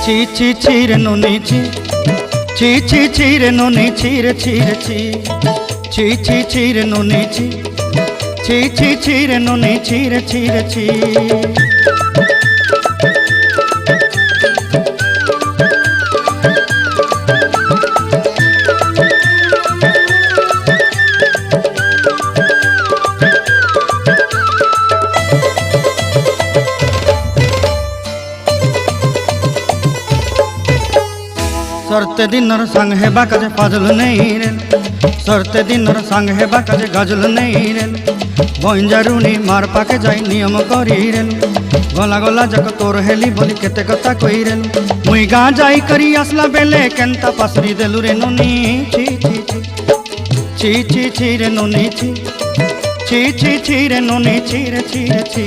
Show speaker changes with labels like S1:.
S1: ছি ছি ছি রে নুনি ছি, ছি ছি ছি রে নুনি ছি রে ছি রে ছি, ছি ছি ছি রে নুনি ছি, ছি ছি ছি রে নুনি ছি রে ছি রে ছি। सरते दिनर संग हेबा काजे फाजल नहीं रेल, सरते दिनर संग हेबा काजे गाजल नहीं रेल, बंजारुनी मार पाके जाई नियम करी रेल, गला गला जक तोर हेली बोली केते कथा कई रेल, मुई गा जाई करी आसला बेले केंता पासरी देलु रे नुनी ची ची ची, ची ची ची रे नुनी ची, ची ची ची रे नुनी ची रे ची रे ची।